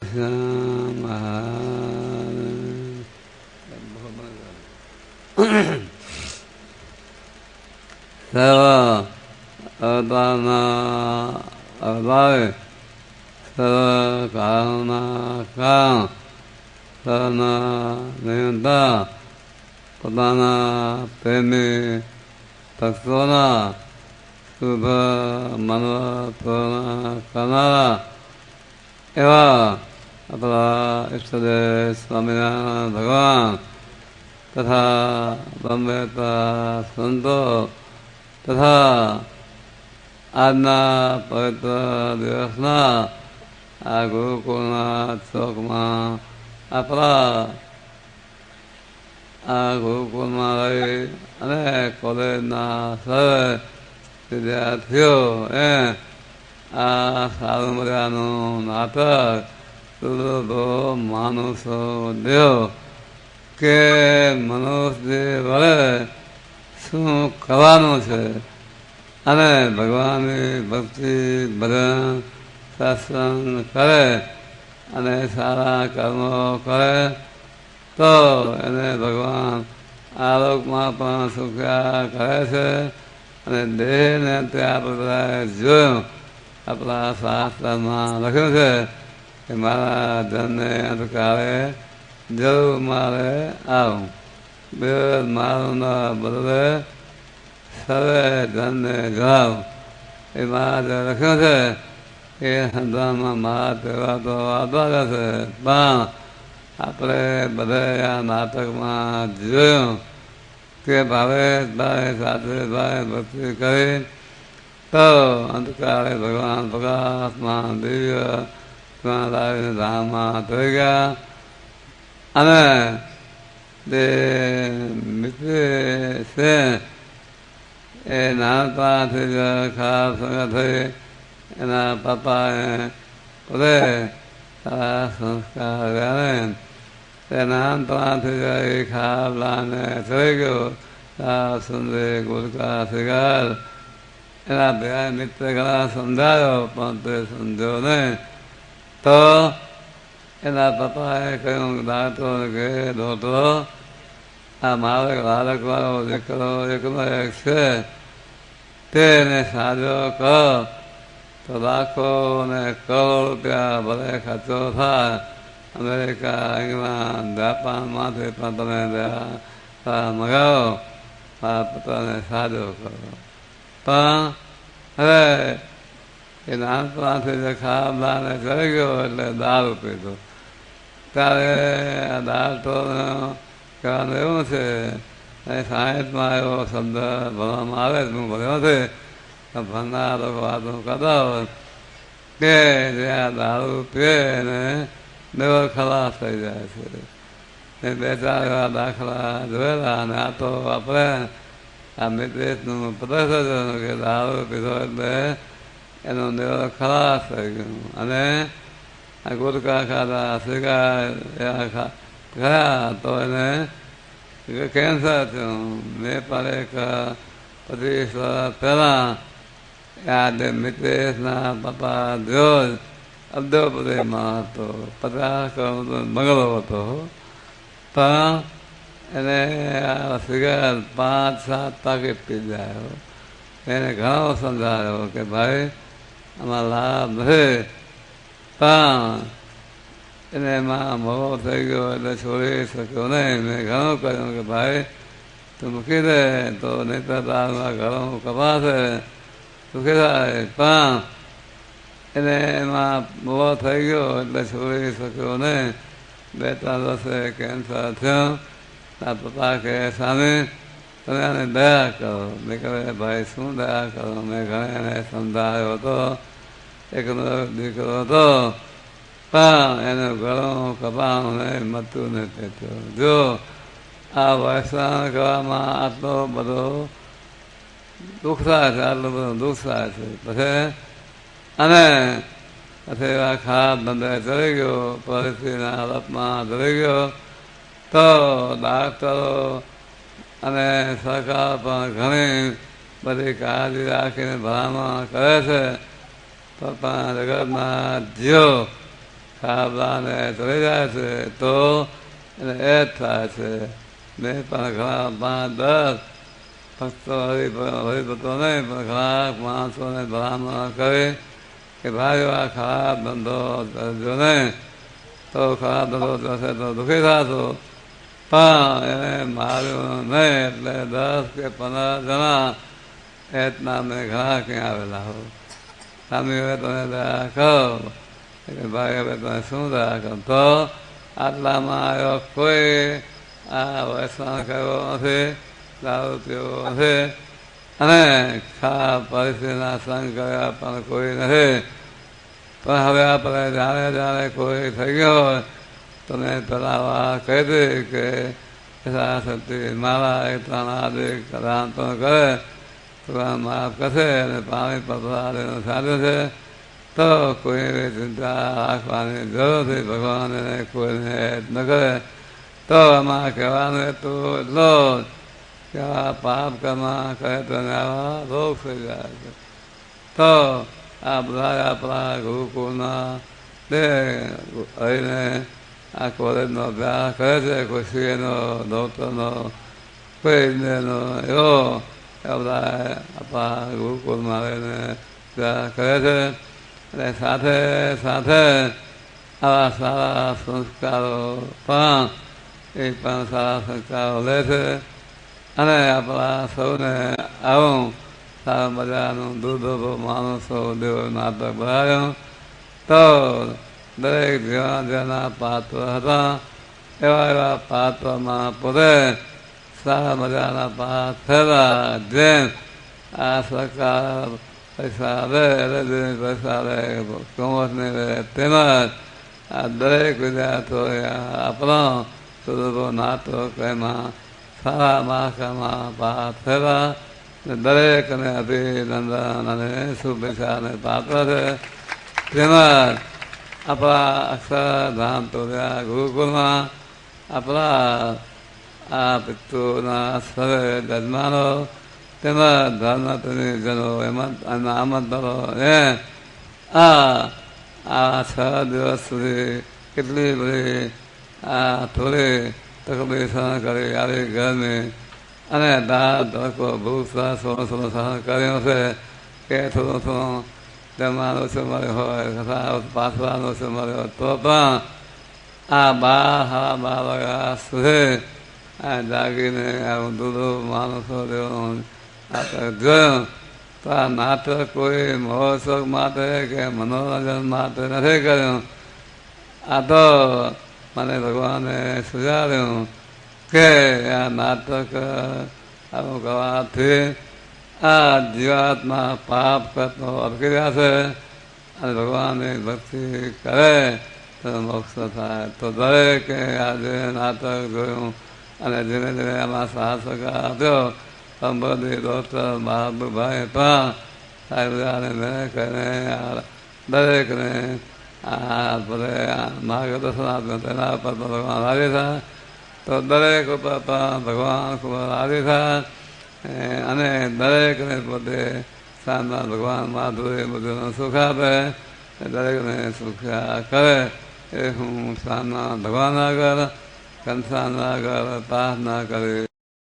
સર્વ અવતારના અવતારે સર્વ કાળના કાળ સર્વના નિયંતા પોતાના પ્રેમી ભક્તોના શુભ મનોપૂર્ણ કરનારા એવા આપણા ઈષ્ટદેવ સ્વામિનારાયણ ભગવાન તથા બ્રહ્મેતા સંતો તથા આજના પવિત્ર દિવસના આ ગુરુકુળના ચોકમાં આપણા આ ગુરુકુળમાં રહી અને કોલેજના સર્વે વિદ્યાર્થીઓ આ સારું મજાનું નાટક દુર્લભો માનુષો દેવ કે મનુષ્ય વડે શું કરવાનું છે અને ભગવાનની ભક્તિ ભજન સત્સંગ કરે અને સારા કર્મો કરે તો એને ભગવાન આરોગ્યમાં પણ સુખ્યા કરે છે અને દેહને ત્યાં બધા જોયું આપણા શાસ્ત્રમાં લખ્યું છે કે મારા ધનને અંધકારે જરૂર મારે આવું બે મારું ના બદલે સર્વે ધનને જણાવ એ મારા લખ્યું છે એ સંતાનમાં મારા તહેવાર તો વાદવા છે પણ આપણે બધે આ નાટકમાં જોયું કે ભાવેશભાઈ સાથેભાઈ ભક્તિ કરી તો અંતકાળે ભગવાન પ્રકાશમાં દિવ્ય ધામમાં થઈ ગયા અને તે મિત્ર છે એ નાનપણથી ખરાબ સંગત થઈ એના પપ્પાએ પોતે સારા સંસ્કાર રહ્યા તે નાનપણથી ખરાબ લાને થઈ ગયો સારા સુંદર ગુરકા શિકાર એના બે મિત્ર ઘણા સમજાયો પણ તે સમજો નહીં તો એના પપ્પાએ કહ્યું દાંતો કે દોતો આ મારો બાળકવાળો દીકરો એકનો એક છે તેને સાજો કહો તો લાખો ને કરોડ રૂપિયા ભલે ખર્ચો થાય અમેરિકા ઇંગ્લેન્ડ જાપાનમાંથી પણ તમે મગાવો આ પોતાને સાજો કરો પણ હવે એ નાનપણથી જે ખરાબ લાને ચડી ગયો એટલે દારૂ પીધો ત્યારે આ દારૂ તો કહેવાનું એવું છે સાહિત્યમાં એવો શબ્દ ભણવામાં આવે હું ભણ્યો છે ભણનાર લોકો વાતો કરતા હોય કે જે આ દારૂ પીએ ને દેવો ખલાસ થઈ જાય છે બે ચાર એવા દાખલા જોયેલા અને આ તો આપણે આ મિત્રેશનું પ્રદર્શન કે દારૂ પીધો એટલે એનો દેવો ખલાસ થઈ ગયો અને આ ગુટકા ખાધા સિગારેટ એવા ગયા તો એને કેન્સર થયું મેં પણ એક 25 વર્ષ પહેલાં આ મિત્રેશના પપ્પા જોજ અબ્દોપુરીમાં હતો 50 કરોડ બંગલો હતો પણ એને આ સિગારેટ 5-7 પાકીટ પી જાય એને ઘણો સમજાયો કે ભાઈ આમાં લાભ નથી પણ એને એમાં મોડો થઈ ગયો એટલે છોડી શક્યો નહીં મેં ઘણું કહ્યું કે ભાઈ તું મૂકી દે તો નહીં તો તારમાં ઘણું કપાશે મૂકી જાય પણ એને એમાં મોડો થઈ ગયો એટલે છોડી શક્યો નહીં 2-3 વર્ષે કેન્સર થયું તારા પપ્પા કહે સામે તમે આને દયા કરો મેં કહે ભાઈ શું દયા કરો મેં ઘણે એને સમજાયો હતો એકનો દીકરો હતો પણ એનું ગળું કપાણું નહીં મતું નથી થયું જો આ વૈષ્ણવ કરવામાં આટલો બધો દુઃખ થાય છે આટલું બધું દુઃખ થાય છે પછી અને પછી એવા ખરાબ ધંધે ચડી ગયો પરિસ્થિતિના હાલતમાં ચડી ગયો તો ડાક્ટરો અને સરકાર પણ ઘણી બધી કાળજી રાખીને ભલામણ કરે છે પણ જગતના જીવો ખાવાને ચડી જાય છે તો એને એ જ થાય છે. મેં પણ ઘણા 5-10 ભક્તો હરિભક્તો નહીં પણ ઘણા માણસોને ભલામણ કરી કે ભાઈઓ આ ખરાબ ધંધો કરજો નહીં, તો ખરાબ ધંધો થશે તો દુઃખી થશો. પણ એને માર્યું નહીં એટલે 10 કે 15 જણા એતના મેં ઘણા ક્યાં આવેલા હો. સ્વામી હવે તમે દયા કરો કે ભાઈ હવે તમે શું દયા કરો? તો આટલામાં આવ્યો કોઈ આ વૈષ્ણવ કર્યો નથી, દારૂ પીવો નથી અને ખરાબ પરિસ્થિતિના સંગ કર્યા પણ કોઈ નથી. પણ હવે આપણે જ્યારે કોઈ થઈ ગયો હોય તો મેં પેલા વાત કહી હતી કે શક્તિ મારા એકતાના આદિક દાન પણ કરે તો માફ કરશે અને પાણી પધરાવીને સાધ્યું છે. તો કોઈ એવી ચિંતા રાખવાની જરૂર નથી. ભગવાન એને કોઈને ન કરે. તો આમાં કહેવાનું એટલું એટલો કે આ પાપ કર્મ કરે તો આવા રોગ થઈ જાય છે. તો આ બધા આપણા ગુરુકુળના બે હરીને આ કોલેજનો અભ્યાસ કરે છે. કોઈ સીએનો, ડૉક્ટરનો, કોઈ ઇન્જિનિયરનો એવો બધા આપણા ગુરુકુળમાં આવીને અભ્યાસ કરે છે. અને સાથે સાથે આવા સારા સંસ્કારો પણ એ પણ સારા સંસ્કારો લે છે. અને આપણા સૌને આવું સારા મજાનું દૂધો માણસો દેવો નાટક બનાવ્યું. તો દરેક જેના પાત્ર હતા એવા પાત્રમાં પોતે સારા મજાના પાત્ર થયેલા. જેમ આ સરકાર પૈસા લે એટલે પૈસા લે કોમર્સને લે તેમજ આ દરેક વિદ્યાર્થીઓએ આપણો સુધરો નાટક એમાં સારા માર્કમાં પાસ થયેલા. દરેકને અભિનંદન અને શુભેચ્છાને પાત્ર છે. તેમજ આપણા અક્ષરધામ તોર્યા ગુરુકુળમાં આપણા આ પિતૃના સર્વે યજમાનો તેમજ ધર્મજનો એમાં આમંત્રણો આ 6 દિવસ સુધી કેટલી બધી આ થોડી તકલીફ સહન કરી આવી ગરમી અને દાળ તડકો ભૂખ થોડો સહન કર્યો છે કે થોડું જમવાનું ઓછું મળ્યું હોય, પાછવાનું ઓછું મળ્યું હોય તો પણ આ 12-12 વાગ્યા સુધી આ જાગીને આવું દૂધ માણસો જોયું. તો આ નાટક કોઈ મહોત્સવ માટે કે મનોરંજન માટે નથી કર્યું. આ તો મને ભગવાને સુધાર્યું કે આ નાટક આવું કરવાથી આ જીવાતમાં પાપ કરતો અટકી જશે અને ભગવાનની ભક્તિ કરે તો મોક્ષ થાય. તો દરેકે આજે નાટક જોયું અને ધીમે ધીમે એમાં સાહસ આપ્યો. સંબંધી ડૉક્ટર મહાબુભાઈ પણ સાહેબને મેં કહીને દરેકને આ બધે માર્ગદર્શન આપ્યું. તેના ઉપર ભગવાન રાજી થાય. તો દરેક ઉપર પણ ભગવાન ખૂબ રાજી થાય અને દરેકને પોતે સામના ભગવાન માધુર્ય બધું સુખ આપે, દરેકને સુખ્યા કરે એ હું સામના ભગવાન આગળ કંસાન આગળ પ્રાર્થના કરી